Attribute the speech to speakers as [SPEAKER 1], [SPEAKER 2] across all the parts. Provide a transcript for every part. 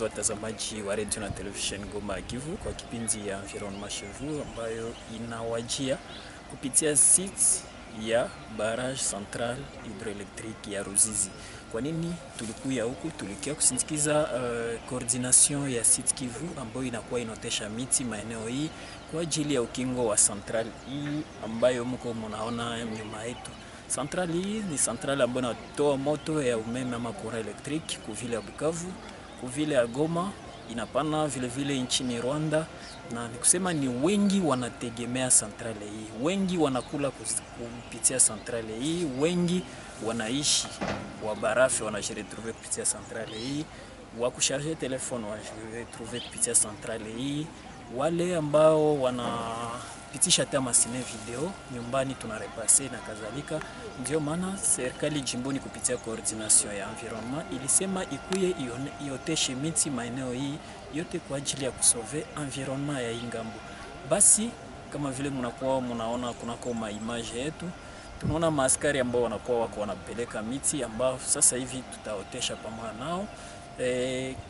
[SPEAKER 1] wapendwa watazamaji wa radio na television Goma Kivu kwa kipindi ya Environnement chez vous ambayo inawajia kupitia site ya barrage central hydroelectrique ya Ruzizi. Kwa nini tulikuya huku? Tulikia kusindikiza coordination ya site Kivu ambayo inakuwa inotesha miti maeneo hii kwa ajili ya ukingo wa central hii ambayo mko mnaona nyuma yetu. Central hii ni central ambayo inatoa moto ya umeme ama courant electric kuvile ya Bukavu, kuvile ya Goma, inapana vile vile nchini Rwanda, na nikusema ni wengi wanategemea central hii. Wengi wanakula kupitia central hii, wengi wanaishi wa barafu wanajiretrouver kupitia central hii, wa kucharger telefone wanajiretrouver kupitia central hii, wale ambao wanapitisha hata masine video nyumbani tunarepase na kadhalika. Ndio maana serikali jimboni kupitia coordination ya environnement ilisema ikuye ioteshe miti maeneo hii yote kwa ajili ya kusove environnement ya Ingambo. Basi kama vile mnaona kunako maimage yetu, tunaona maaskari ambao wanakuwa wako wanapeleka miti ambao sasa hivi tutaotesha pamoja nao.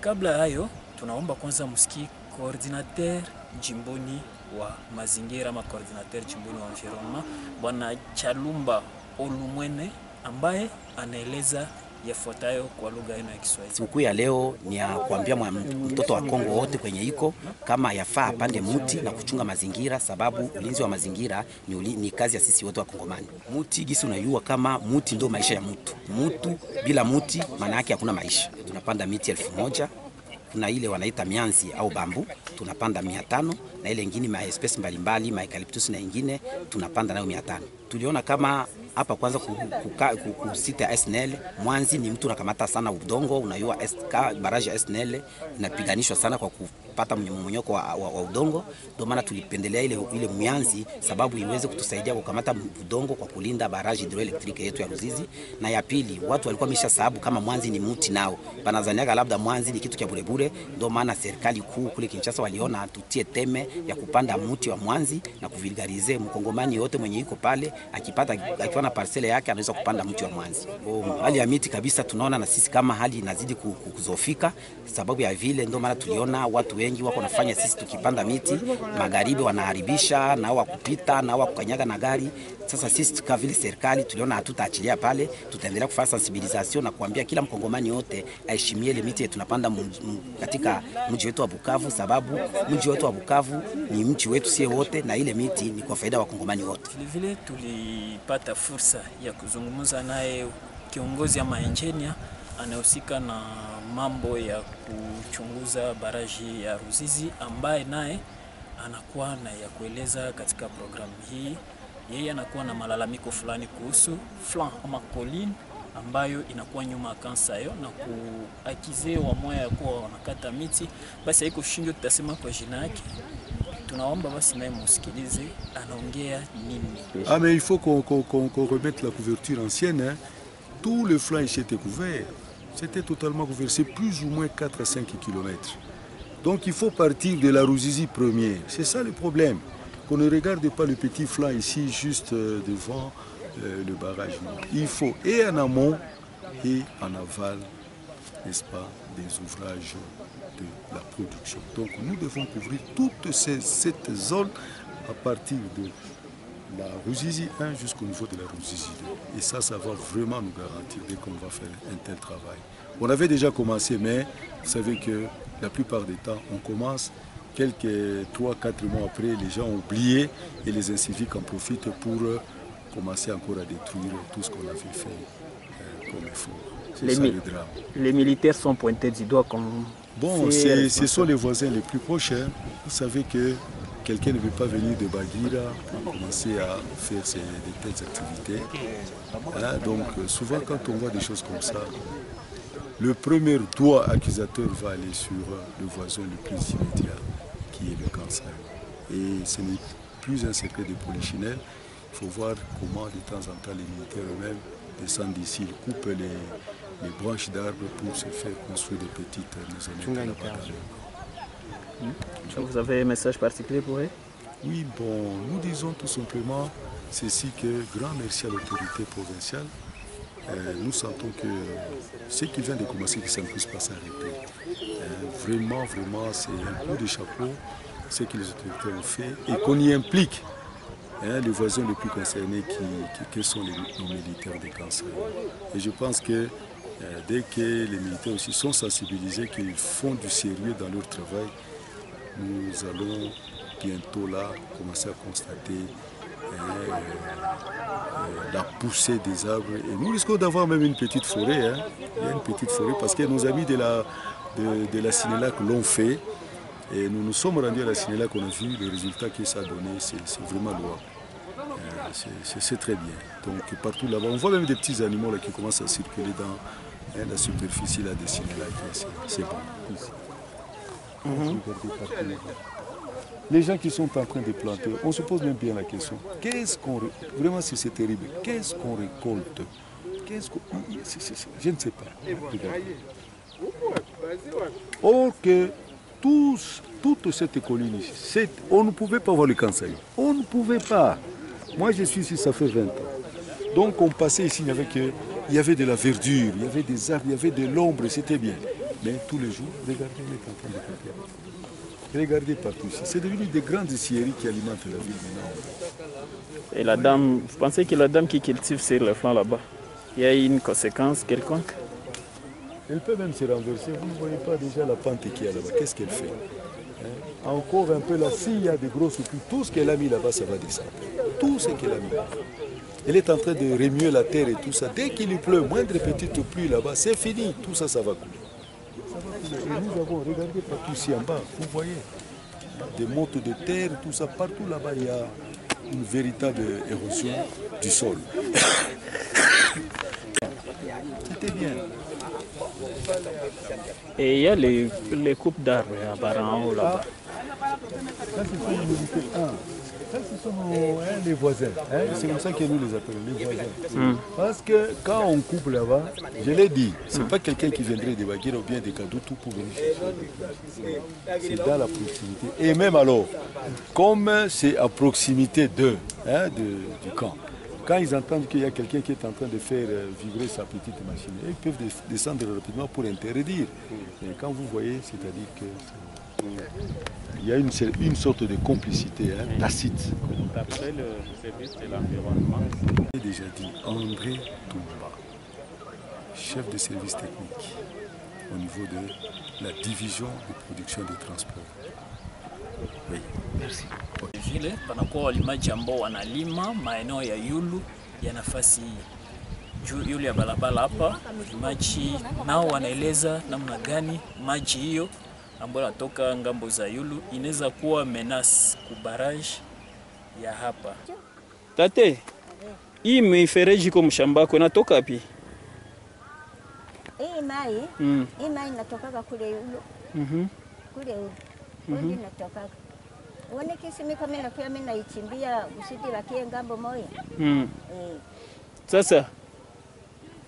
[SPEAKER 1] Kabla hayo tunaomba kwanza msiki coordinateur jimboni wa mazingira ama coordinateur jimboni wa environnement Bwana Chalumba Olumwene ambaye anaeleza yafuatayo kwa lugha ya Kiswahili.
[SPEAKER 2] Siku ya leo ni ya kuambia mtoto wa Kongo wote kwenye iko kama yafaa apande muti na kuchunga mazingira, sababu ulinzi wa mazingira ni kazi ya sisi wote wa Kongomani. Muti gisi unayua kama muti ndio maisha ya mtu. Mtu bila muti maana yake hakuna maisha. Tunapanda miti 1000. Kuna ile wanaita mianzi au bambu tunapanda 500, na ile nyingine ma espèces mbalimbali ma eucalyptus na nyingine tunapanda nayo 500. Tuliona kama hapa kwanza kusita SNL mwanzi ni mtu nakamata sana udongo, unayua barrage ya SNL inapiganishwa sana kwa kupata mmonyoko wa udongo. Ndio maana tulipendelea ile mianzi sababu iweze kutusaidia kukamata udongo kwa kulinda barrage hydroelectrique yetu ya Ruzizi. Na ya pili, watu walikuwa wameshasababu kama mwanzi ni mti nao banazaniaga labda mwanzi ni kitu cha burebure. Ndio maana serikali kuu kule Kinshasa waliona tutie teme ya kupanda mti wa mwanzi na kuvulgarize mkongomani yote mwenye yuko pale akiwa na parcele yake anaweza kupanda mti wa mwanzi. Hali ya miti kabisa tunaona na sisi kama hali inazidi kuzofika sababu ya vile. Ndio maana tuliona watu wengi wako nafanya sisi tukipanda miti magharibi wanaharibisha na wa kupita na wa kukanyaga na gari. Sasa sisi kama vile serikali tuliona hatutaachilia pale, tutaendelea kufanya sensibilisation na kuambia kila mkongomani yote aheshimie ile miti tunapanda katika mji wetu wa Bukavu, sababu mji wetu wa Bukavu ni mji wetu sie wote na ile miti ni kwa faida wa Kongomani wote.
[SPEAKER 1] Vile tulipata fursa ya kuzungumza naye kiongozi ama engineer anahusika na mambo ya kuchunguza baraji ya Ruzizi, ambaye naye anakuwa na ya kueleza katika programu hii. Yeye anakuwa na malalamiko fulani kuhusu flanc ama colline ambayo inakuwa nyuma kansa hiyo na kuakize wa moya ya kuwa wanakata miti. Basi haiko shinjo tutasema kwa jina yake. Tunaomba basi naye musikilize anaongea nini.
[SPEAKER 3] Ah mais il faut qu'on remette la couverture ancienne, hein. Tout le flanc était couvert. C'était totalement couvert, c'est plus ou moins 4 à 5 km. Donc il faut partir de la Ruzizi premier. C'est ça le problème. Qu'on ne regarde pas le petit flanc ici juste devant le barrage. Il faut et en amont et en aval, n'est-ce pas, des ouvrages de la production. Donc nous devons couvrir toute cette zone à partir de la Ruzizi 1 jusqu'au niveau de la Ruzizi 2. Et ça va vraiment nous garantir dès qu'on va faire un tel travail. On avait déjà commencé, mais vous savez que la plupart des temps, on commence, quelques 3-4 mois après, les gens ont oublié et les inciviques en profitent pour commencer encore à détruire tout ce qu'on avait fait comme effort. C'est ça le drame.
[SPEAKER 1] Les militaires sont pointés du doigt comme...
[SPEAKER 3] Bon, ce sont les voisins les plus proches. Hein. Vous savez que quelqu'un ne veut pas venir de Bagira pour commencer à faire de telles activités. Hein, donc souvent quand on voit des choses comme ça, le premier doigt accusateur va aller sur le voisin le plus immédiat, qui est le cancer. Et ce n'est plus un secret de polichinelle. Il faut voir comment de temps en temps les militaires eux-mêmes descendent d'ici, ils coupent les branches d'arbres pour se faire construire des petites maisonnettes.
[SPEAKER 1] Vous avez un message particulier pour eux?
[SPEAKER 3] Oui, bon, nous disons tout simplement ceci, que grand merci à l'autorité provinciale nous sentons que ce qui vient de commencer, que ça ne puisse pas s'arrêter. Vraiment, c'est un coup de chapeau, ce que les autorités ont fait, et qu'on y implique les voisins les plus concernés qui sont nos militaires de cancer. Et je pense que dès que les militaires aussi sont sensibilisés, qu'ils font du sérieux dans leur travail, nous allons bientôt là commencer à constater la poussée des arbres. Et nous risquons d'avoir même une petite forêt. Il y a une petite forêt parce que nos amis de la Cinélac l'ont fait. Et nous nous sommes rendus à la Cinélac, on a vu les résultats que ça a donné. C'est vraiment louable. C'est très bien. Donc partout là-bas, on voit même des petits animaux là, qui commencent à circuler dans la superficie là, des Cinélac. C'est bon. Les gens qui sont en train de planter, on se pose même bien la question. Vraiment c'est terrible. Qu'est-ce qu'on récolte? Je ne sais pas. Or que toute cette colline ici, on ne pouvait pas voir le cancer. On ne pouvait pas. Moi je suis ici, ça fait 20 ans. Donc on passait ici, il y avait de la verdure, il y avait des arbres, il y avait de l'ombre, c'était bien. Mais tous les jours, regardez, on est en train de planter. Regardez partout ici. C'est devenu des grandes scieries qui alimentent la ville maintenant.
[SPEAKER 1] Et la dame, vous pensez que la dame qui cultive sur le flanc là-bas, il y a une conséquence quelconque?
[SPEAKER 3] Elle peut même se renverser. Vous ne voyez pas déjà la pente qu'il y a là-bas. Qu'est-ce qu'elle fait? Encore un peu là, s'il y a des grosses pluies, tout ce qu'elle a mis là-bas, ça va descendre. Tout ce qu'elle a mis. Elle est en train de remuer la terre et tout ça. Dès qu'il pleut, moindre petite pluie là-bas, c'est fini. Tout ça, ça va couler. Et nous avons regardé partout ici en bas, vous voyez, des mottes de terre, tout ça, partout là-bas, il y a une véritable érosion du sol. C'était bien.
[SPEAKER 1] Et il y a les coupes d'arbres apparemment là-bas.
[SPEAKER 3] Ça, c'est une unité 1. Ça, ce sont les voisins. C'est comme ça que nous les appelons, les voisins. Parce que quand on coupe là-bas, je l'ai dit, ce n'est pas quelqu'un qui viendrait de Baguira ou bien de Kadoutou pour venir chercher. C'est dans la proximité. Et même alors, comme c'est à proximité du camp, quand ils entendent qu'il y a quelqu'un qui est en train de faire vibrer sa petite machine, ils peuvent descendre rapidement pour interdire. Et quand vous voyez, c'est-à-dire que il y a une sorte de complicité tacite.
[SPEAKER 1] D'après le service de l'environnement.
[SPEAKER 3] J'ai déjà dit, André Toumba, chef de service technique au niveau de la division de production de transport. Oui, merci.
[SPEAKER 1] Vile panakuwa walimaji ambao wanalima maeneo ya Yulu ya nafasi juu Yulu ya barabara hapa. Walimaji nao wanaeleza namna gani maji hiyo ambayo natoka ngambo za Yulu inaweza kuwa menace kubaraji ya hapa. Tate, hii mifereji kwa mshambako inatoka wapi?
[SPEAKER 4] Hii mai inatoka kule Yulu. Kule Yulu. Kule inatoka. Uone kisi mimi kama nakuwa mimi naichimbia usidi wakie ngambo moja.
[SPEAKER 1] Sasa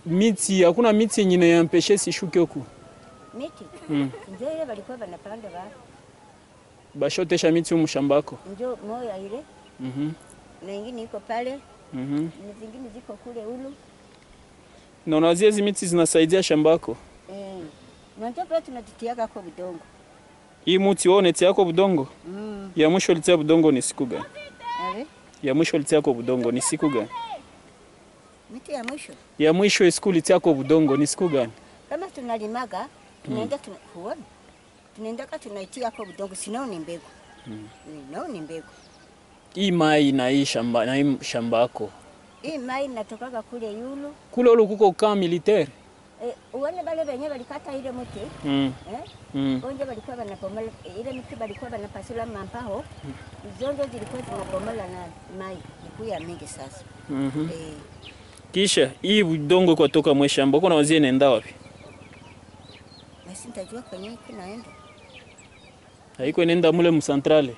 [SPEAKER 1] miti, hakuna miti yenye yampeshe sishuke huku.
[SPEAKER 4] Miti? Ndio ile walikuwa wanapanda ba.
[SPEAKER 1] Bashotesha miti mshambako.
[SPEAKER 4] Ndio moja ile. Na nyingine iko pale. Na zingine ziko kule Yulu.
[SPEAKER 1] Na unawazia hizi miti zinasaidia shambako?
[SPEAKER 4] Na ndio pale tunatitiaga kwa budongo.
[SPEAKER 1] Hii mti wao netia yako budongo? Ya mwisho litia budongo ni siku gani? Ya mwisho litia yako budongo ni siku gani?
[SPEAKER 4] Miti ya mwisho? Ya
[SPEAKER 1] mwisho siku litia yako budongo ni siku gani?
[SPEAKER 4] Kama tunalimaga, tunaenda tunakuona. Tunaenda tunaitia yako budongo, sinao ni mbegu. Nao ni mbegu.
[SPEAKER 1] Hii mai na hii shamba na hii shambako.
[SPEAKER 4] Hii mai inatoka kule Yulu.
[SPEAKER 1] Kule Yulu kuko kama militaire.
[SPEAKER 4] Uone wale wenyewe walikata ile mti. Onje walikuwa wanapomola ile mti walikuwa wanapasula mampao. Zonzo zilikuwa zinapomola na mai. Ikuya mingi sasa.
[SPEAKER 1] Kisha hii udongo kutoka mwe shamba uko na wazie nenda wapi?
[SPEAKER 4] Basi nitajua kwenye iko naenda.
[SPEAKER 1] Haiko inaenda mule mcentrale.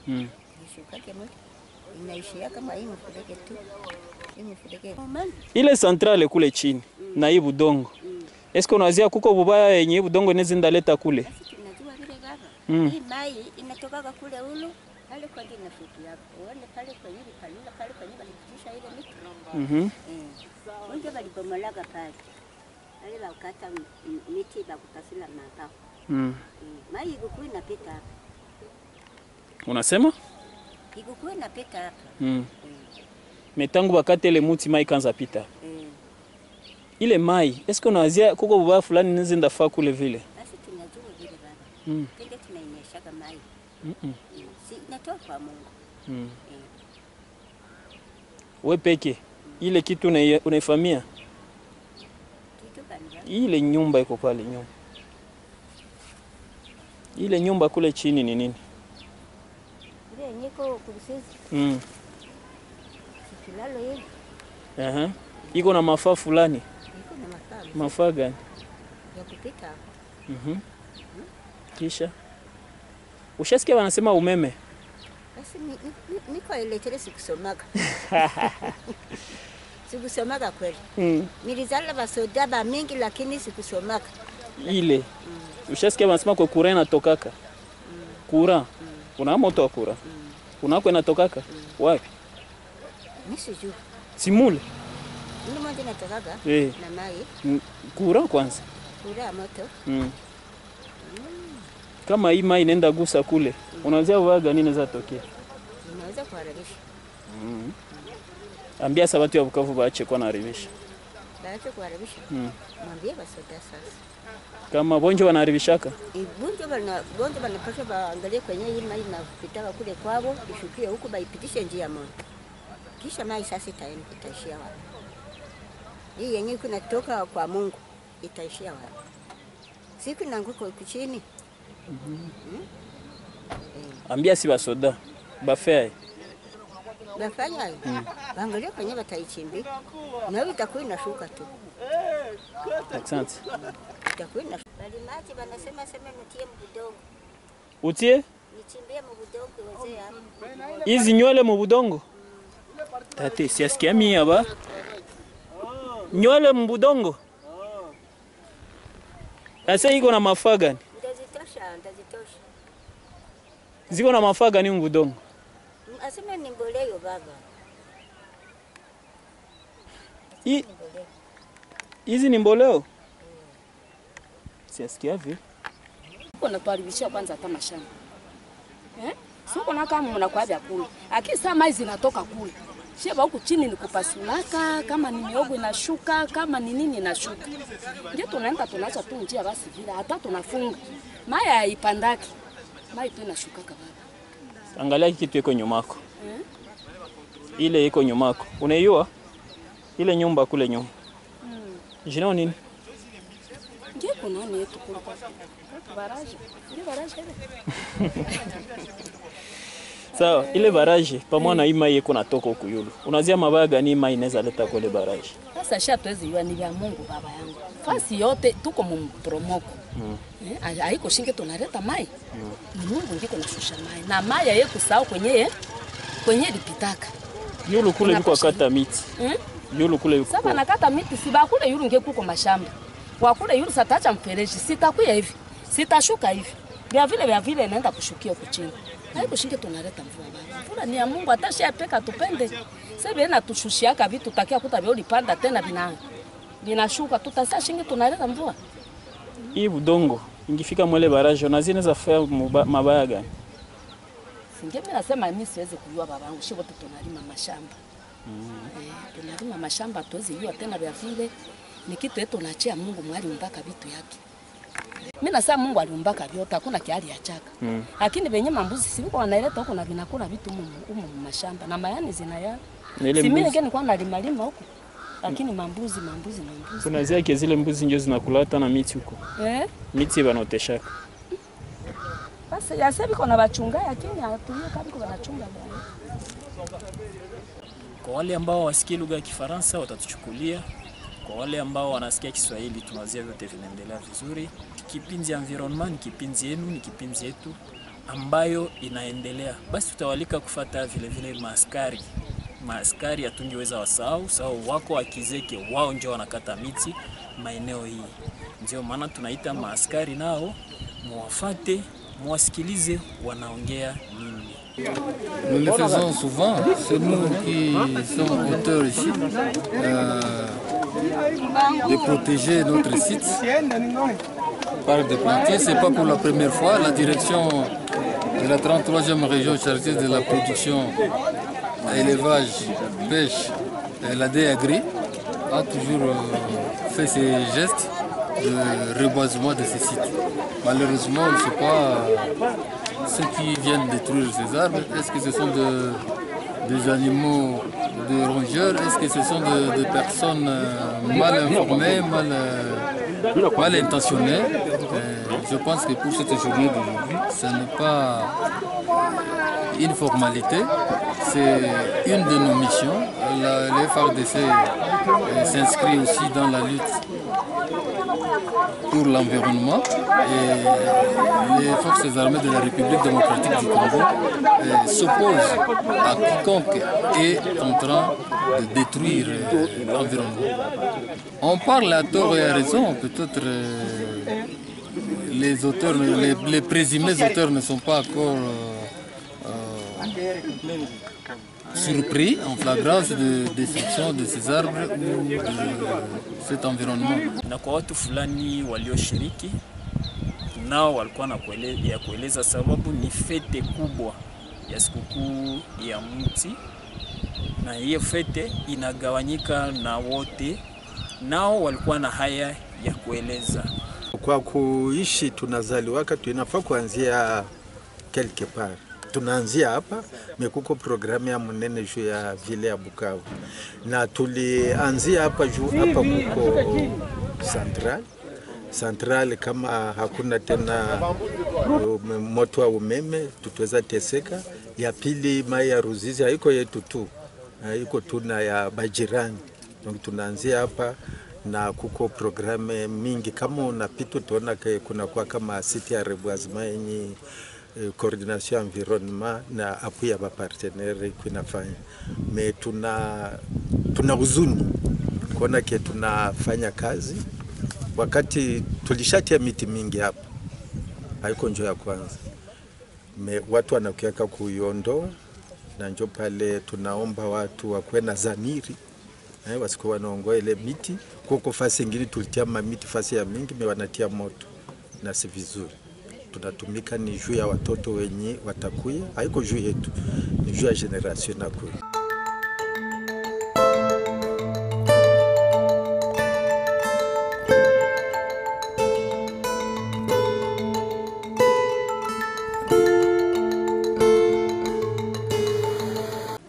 [SPEAKER 4] Ishukake mule. Inaishia kama hii mfudeke tu.
[SPEAKER 1] Ile centrale kule chini na hii budongo. Esko unawazia kuko bubaya yenye budongo inaweza ndaleta kule?
[SPEAKER 4] Najua vile baba. Hii mai inatoka kule Yulu Pale kwa dini nafikia hapo. Uone pale kwa hili palula pale kwa nyumba likitisha ile miti. Wanje balibomolaga pale. Pale bakata miti bakupasila mapao. Mai igukui napita hapa.
[SPEAKER 1] Unasema?
[SPEAKER 4] Igukui napita hapa.
[SPEAKER 1] Metangu bakate ile muti mai kanza pita. Ile mai, eske unawazia kuko baba fulani neze ndafaa kule vile?
[SPEAKER 4] Basi tunajua vile baba. Tenge tunainyeshaga mai. Si natoa kwa Mungu.
[SPEAKER 1] Wewe peke ile kitu unaifamia?
[SPEAKER 4] Kitu gani?
[SPEAKER 1] Ile nyumba iko pale nyumba. Ile nyumba kule chini ni nini?
[SPEAKER 4] Ile nyiko kulisezi. Sikilalo hili.
[SPEAKER 1] Iko na mafaa fulani.
[SPEAKER 4] Iko na mafaa.
[SPEAKER 1] Mafaa gani?
[SPEAKER 4] Ya kupita hapo.
[SPEAKER 1] Kisha ushasikia wanasema umeme?
[SPEAKER 4] Basi niko eletere sikusomaga. Sikusomaga kweli. Nilizala basoda ba mingi lakini sikusomaga.
[SPEAKER 1] Ile. Ushasikia wanasema kwa kura inatokaka? Kura. Una moto wa kura? Unako inatokaka? Wapi?
[SPEAKER 4] Nisijui.
[SPEAKER 1] Simule.
[SPEAKER 4] Ndio moja inatokaga na mai.
[SPEAKER 1] Kura kwanza.
[SPEAKER 4] Kura moto.
[SPEAKER 1] Kama hii mai inaenda gusa kule, unaweza waga nini za tokea?
[SPEAKER 4] Unaweza kuharibisha.
[SPEAKER 1] Ambia sabatu ya Bukavu baache kwa naharibisha.
[SPEAKER 4] Baache kuharibisha. Mwambie basoda sasa.
[SPEAKER 1] Kama bonjo wanaharibishaka?
[SPEAKER 4] Bonjo wanapaswa baangalie kwenye hii mai inapita kule kwao, ishukie huku baipitishe njia moja. Kisha mai sasa itaishia wapi? Hii yenyewe kunatoka kwa Mungu itaishia wapi? Siku nanguko chini.
[SPEAKER 1] Ambia si basoda bafai.
[SPEAKER 4] Bafanya baangalie kwenye bataichimbi. Na itakuwa inashuka tu.
[SPEAKER 1] Asante.
[SPEAKER 4] Itakuwa inashuka. Bali maji wanasema nitie mbudongo.
[SPEAKER 1] Utie?
[SPEAKER 4] Nichimbie mbudongo wazee hapo.
[SPEAKER 1] Hizi nywele mbudongo? Tate siasikia mimi hapa. Nywele mbudongo? Sasa iko na mafaa gani?
[SPEAKER 4] Ndazitosha.
[SPEAKER 1] Ziko na mafaa gani mbudongo?
[SPEAKER 4] Asema ni mboleo baba.
[SPEAKER 1] Hizi ni mboleo? Siasikia vipi?
[SPEAKER 5] Uko natuharibishia kwanza hata mashamba. Siko na kama mnakuwa vya kula. Akisa mai zinatoka kula. Sheba huku chini ni kupasulaka, kama ni miogo inashuka, kama ni nini inashuka. Ndio tunaenda tunaacha tu njia basi vile hata tunafunga. Mai haipandaki. Mai tu inashuka baba.
[SPEAKER 1] Angalia kitu iko nyuma yako. Ile iko nyuma yako. Unaiua? Ile nyumba kule nyuma. Jina nini?
[SPEAKER 5] Ndio kuna nini yetu kule kwa baraje. Ni baraje ile.
[SPEAKER 1] Sawa, ile baraje pamoja na hii mai iko natoka huku yulu. Unazia mabaya gani mai inaweza leta kule baraje?
[SPEAKER 5] Sasa shatuwezi yua ni vya Mungu baba yangu. Fasi yote tuko mpromoko. Haiko shinge tunaleta mai. Mungu ndiko nashusha mai. Na mai yeye kusahau kwenye lipitaka.
[SPEAKER 1] Yulu kule biko kata miti. Yulu kule yuko.
[SPEAKER 5] Sasa nakata miti si bakule yulu ngekuko mashamba. Wakule yulu satacha mfereji sitakuya hivi. Sitashuka hivi. Vya vile naenda kushukia huko chini. Haiko shinge tunaleta mvua baba. Mvua ni ya Mungu atasha peka tupende. Sasa na tushushiaka vitu takia kuta vile ulipanda tena vinashuka tutasa shinge tunaleta mvua.
[SPEAKER 1] Hii budongo ingifika mwele baraje na zinaweza fanya mabaya gani?
[SPEAKER 5] Singe nasema mimi siwezi kujua baba yangu shibo tunalima mashamba. Tunalima mashamba tuwezi jua tena vya vile ni kitu yetu naachia Mungu mwali mpaka vitu yake. Mimi nasema Mungu aliumbaka vyote hakuna kiali ya chaka. Lakini venye mambuzi siviko wanaileta huko na vinakula vitu huko mashamba na mayani zinaya. Si mimi ngeni kwa nalima huko. Lakini mambuzi.
[SPEAKER 1] Kuna zile zile mbuzi ndio zinakulata na miti huko. Miti banoteshaka.
[SPEAKER 5] Basi yase biko na bachunga lakini hatuyo kabiko banachunga bwana.
[SPEAKER 1] Kwa wale ambao wasikii lugha ya Kifaransa watatuchukulia. Kwa wale ambao wanasikia Kiswahili tunawazia vyote vinaendelea vizuri. Kipindi ya environment ni kipindi yenu, ni kipindi yetu ambayo inaendelea. Basi tutawalika kufuata vile maaskari hatungeweza wasahau, sababu wako akizeke wao ndio wanakata miti maeneo hii. Ndio maana tunaita maaskari nao muwafate, muwasikilize wanaongea nini.
[SPEAKER 6] Nous le faisons souvent, c'est nous qui sommes auteurs ici de protéger notre site par des plantiers. Ce n'est pas pour la première fois. La direction de la 33e région chargée de la production, élevage, pêche, la DEAGRI a toujours fait ces gestes de reboisement de ces sites. Malheureusement, on ne sait pas ceux qui viennent détruire ces arbres. Est-ce que ce sont des animaux, des rongeurs? Est-ce que ce sont des personnes mal informées, mal intentionnées? Je pense que pour cette journée d'aujourd'hui, ce n'est pas une formalité, c'est une de nos missions. Les FARDC s'inscrit aussi dans la lutte pour l'environnement et les forces armées de la République démocratique du Congo s'opposent à quiconque est en train de détruire l'environnement. On parle à tort et à raison, peut-être les auteurs, les présumés auteurs ne sont pas encore surpris en flagrance de destruction de ces arbres ou de cet environnement.
[SPEAKER 1] Na kwa watu fulani walioshiriki nao walikuwa na kueleza sababu ni fete kubwa ya sikukuu ya mti, na hiyo fete inagawanyika na wote, nao walikuwa na haya ya kueleza.
[SPEAKER 7] Kwa kuishi tunazaliwaka tunafaa kuanzia quelque part. Tunaanzia hapa mekuko programu ya munene juu ya vile ya Bukavu. Na tulianzia hapa juu hapa kuko central kama hakuna tena moto wa umeme tutaweza teseka. Ya pili mai ya Ruzizi haiko yetu tu. Haiko tuna ya bajirani. Donc tunaanzia hapa na kuko programu mingi kama unapita tuona kuna kwa kama site ya reboisement yenye coordination environnement na appui ya partenaire kunafanya. Me tuna huzuni kuona ke tunafanya kazi wakati tulishatia miti mingi hapa. Haiko njoo ya kwanza. Me watu wanakiaka kuiondoa na njoo pale tunaomba watu wakuwe na zamiri. Wasikuwa wanaongoa ile miti. Kuko fasi ingine tulitia mamiti fasi ya mingi me wanatia moto na si vizuri. Tunatumika ni juu ya watoto wenye watakuya, haiko juu yetu, ni juu ya generation nakuya.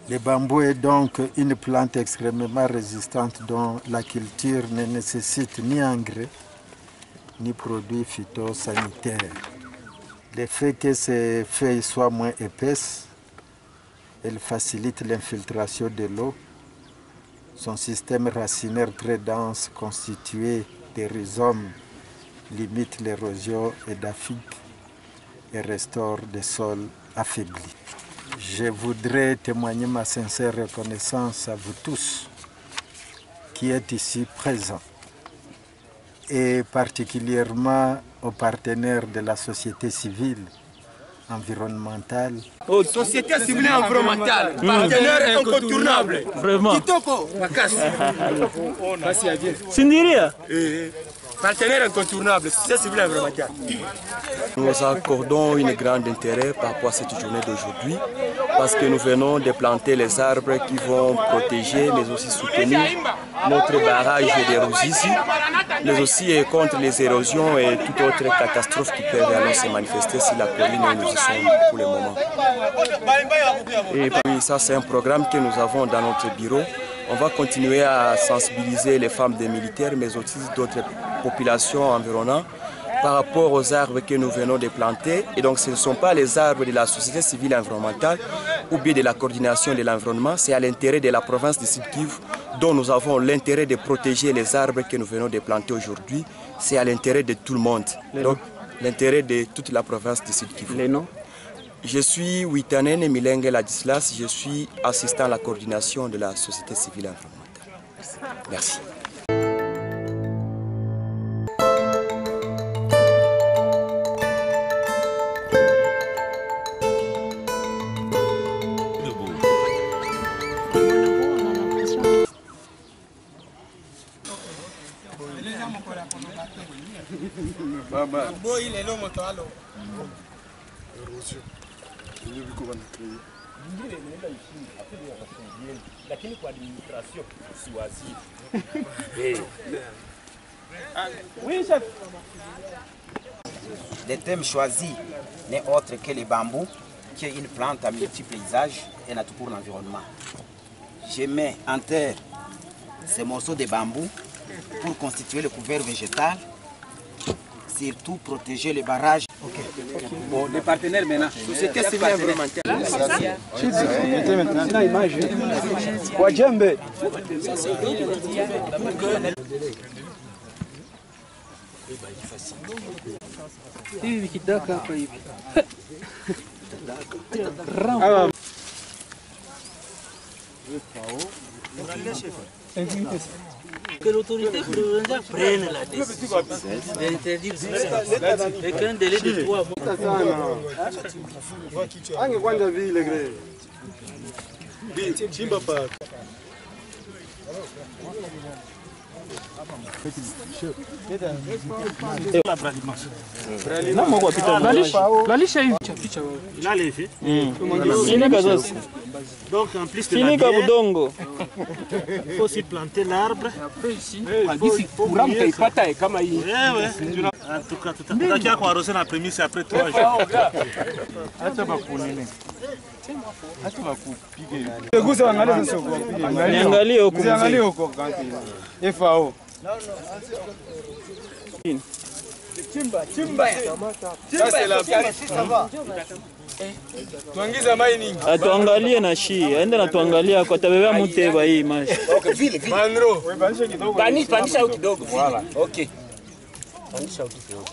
[SPEAKER 7] Le bambou est donc une plante extrêmement résistante dont la culture ne nécessite ni engrais ni produits phytosanitaires. Le fait que ces feuilles soient moins épaisses, elle facilite l'infiltration de l'eau. Son système racinaire très dense constitué de rhizomes limite l'érosion édaphique et restaure des sols affaiblis. Je voudrais témoigner ma sincère reconnaissance à vous tous qui êtes ici présents et particulièrement aux partenaires de la société civile environnementale.
[SPEAKER 8] Société civile environnementale, partenaire incontournable.
[SPEAKER 1] Vraiment.
[SPEAKER 8] Kitoko, Makasi.
[SPEAKER 1] Sindiria.
[SPEAKER 8] Partenaire incontournable, société civile environnementale.
[SPEAKER 9] Nous accordons un grand intérêt par rapport à cette journée d'aujourd'hui parce que nous venons de planter les arbres qui vont protéger mais aussi soutenir notre barrage de Ruzizi, mais aussi contre les érosions et toute autre catastrophe qui peuvent alors se manifester si la colline où nous y sommes pour le moment. Et puis ça c'est un programme que nous avons dans notre bureau. On va continuer à sensibiliser les femmes des militaires mais aussi d'autres populations environnantes par rapport aux arbres que nous venons de planter. Et donc ce ne sont pas les arbres de la société civile environnementale ou bien de la coordination de l'environnement, c'est à l'intérêt de la province du Sud-Kivu dont nous avons l'intérêt de protéger les arbres que nous venons de planter aujourd'hui. C'est à l'intérêt de tout le monde, donc l'intérêt de toute la province du Sud-Kivu.
[SPEAKER 1] Les noms?
[SPEAKER 9] Je suis Witanen Milenge Ladislas, je suis assistant à la coordination de la société civile environnementale. Merci.
[SPEAKER 2] Le thème choisi n'est autre que le bambou, qui est une plante à multiples usages et nature pour l'environnement. Je mets en terre ces morceaux de bambou pour constituer le couvert végétal, surtout protéger les barrages. Bon, les partenaires maintenant. Société civile environnementale. Maintenant l'image. Wajembe.
[SPEAKER 10] Hivi kidaka hapa hivi. Que l'autorité provinciale prenne la décision d'interdire ça. Avec un délai de 3 mois.
[SPEAKER 8] Donc en plus de la bière, il faut aussi planter l'arbre. En tout cas, tu as arrosé la prémisse après 3 jours.
[SPEAKER 10] Atuangalie na shi, aende na tuangalia kwa tabebea muteba hii maji.
[SPEAKER 2] Okay, vile. Manro. Pandisha au kidogo. Voilà. Okay. Pandisha au kidogo.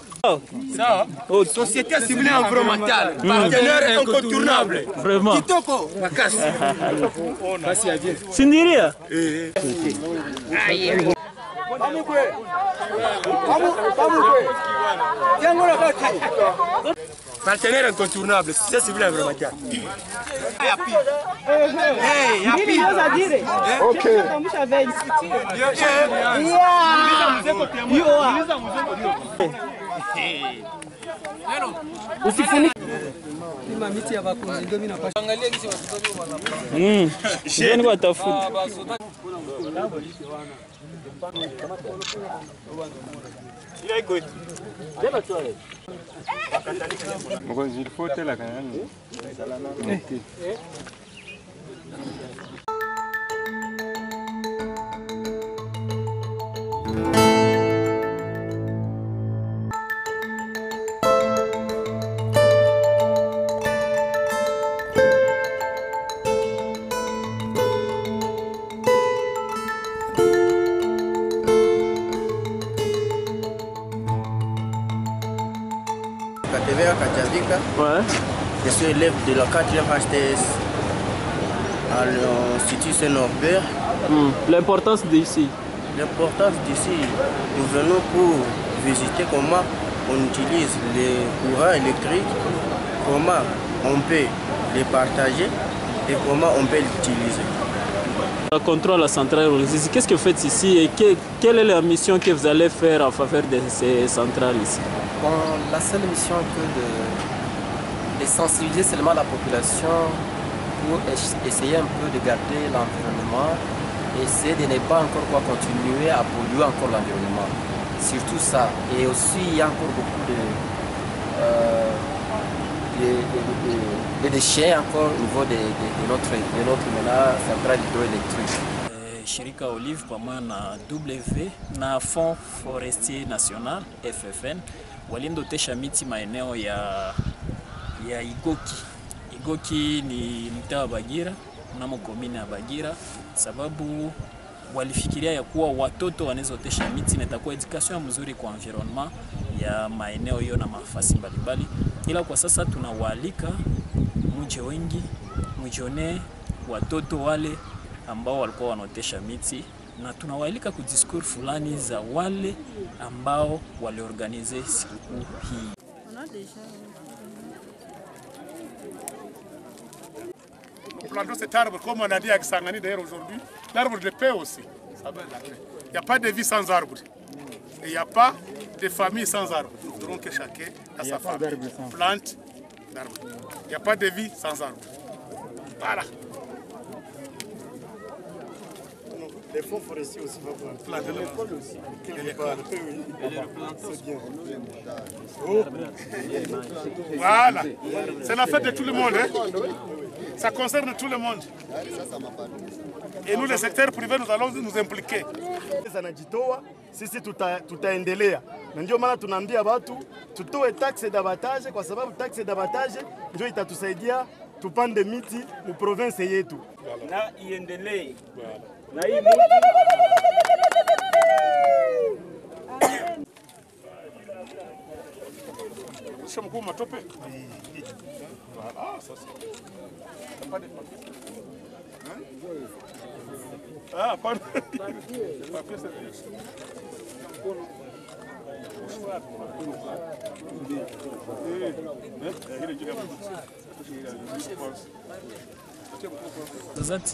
[SPEAKER 8] Ça, société civile environnementale, partenaire incontournable.
[SPEAKER 10] Vraiment.
[SPEAKER 8] Kitoko, Makasi.
[SPEAKER 10] Sindiria?
[SPEAKER 8] Partenaire incontournable, société civile environnementale.
[SPEAKER 10] Ndio watafuta.
[SPEAKER 11] Ouais. Je suis élève de la 4e HTS à l'Institut Saint-Norbert.
[SPEAKER 10] L'importance d'ici.
[SPEAKER 11] L'importance d'ici, nous venons pour visiter comment on utilise les courants électriques, comment on peut les partager et comment on peut l'utiliser.
[SPEAKER 10] Le contrôle à la centrale, qu'est-ce que vous faites ici et quelle est la mission que vous allez faire en faveur de ces centrales ici?
[SPEAKER 12] Bon, la seule mission est de sensibiliser seulement la population pour essayer un peu de garder l'environnement et essayer de ne pas encore continuer à polluer encore l'environnement. Surtout ça. Et aussi, il y a encore beaucoup de déchets encore au niveau de notre centrale hydroélectrique.
[SPEAKER 1] Shirika Olive pamoja na W na Fonds Forestier National FFN walindotesha miti maeneo ya Igoki. Igoki ni mtaa wa Bagira, mnamo komini ya Bagira, sababu walifikiria ya kuwa watoto wanaweza otesha miti na itakuwa education mzuri kwa environment ya maeneo hiyo na mafasi mbalimbali. Ila kwa sasa tunawaalika mje wengi mjione watoto wale ambao walikuwa wanaotesha miti na tunawaalika kudiscours fulani za wale ambao waliorganize sikukuu hii.
[SPEAKER 13] Plantons cet arbre, comme on a dit à Kisangani d'ailleurs aujourd'hui, l'arbre de paix aussi. Il n'y a pas de vie sans arbre. Et il n'y a pas de famille sans arbre. Nous voudrons que chacun a sa famille. Plante d'arbres. Il n'y a pas de vie sans arbre. Voilà.
[SPEAKER 8] Les fonds forestiers aussi vont planter l'école aussi.
[SPEAKER 13] Voilà. C'est la fête de tout le monde. Hein? Ça concerne tout le monde. Et nous, le secteur privé, nous allons nous impliquer.
[SPEAKER 8] Sisi tutaendelea na ndio maana tunaambia watu tutoe taxe d'abattage kwa sababu taxe d'abattage ndio itatusaidia tupande miti mu province yetu
[SPEAKER 14] na iendelee na hii
[SPEAKER 13] mti mkuu matope. Ah, pardon.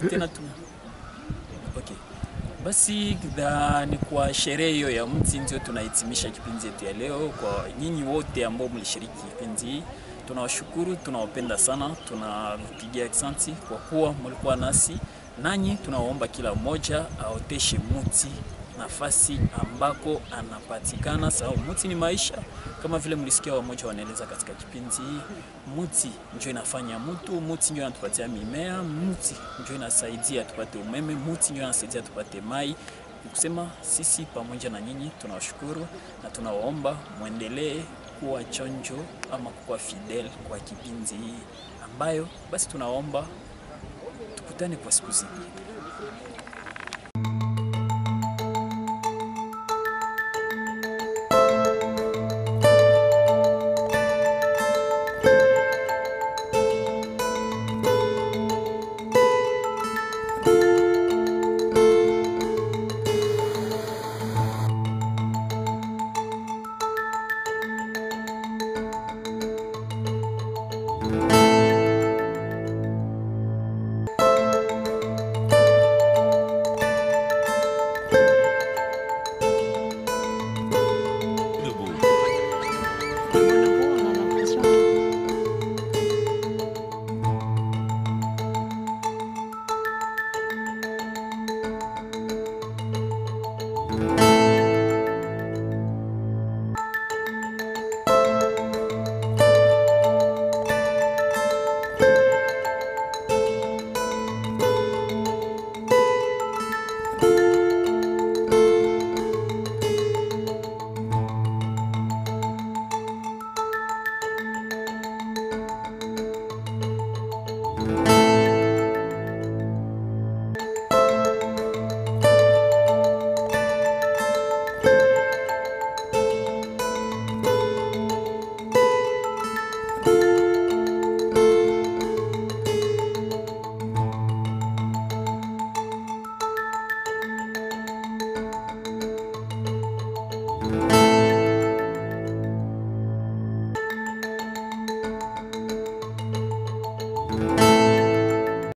[SPEAKER 1] Tena tu. Okay. Basi ni kwa sherehe hiyo ya mti ndio tunahitimisha kipindi chetu ya leo. Kwa nyinyi wote ambao mlishiriki kipindi, tunawashukuru, tunawapenda sana, tunapigia asante kwa kuwa mlikuwa nasi. Nanyi tunaomba kila mmoja aoteshe mti nafasi ambako anapatikana, sababu mti ni maisha. Kama vile mlisikia wamoja wanaeleza katika kipindi, mti ndio inafanya mtu, mti ndio anatupatia mimea, mti ndio inasaidia tupate umeme, mti ndio inasaidia tupate mai. Kusema sisi pamoja na nyinyi tunawashukuru na tunawaomba muendelee kuwa chonjo ama kuwa fidel kwa kipindi ambayo basi tunaomba tukutane kwa siku zingine.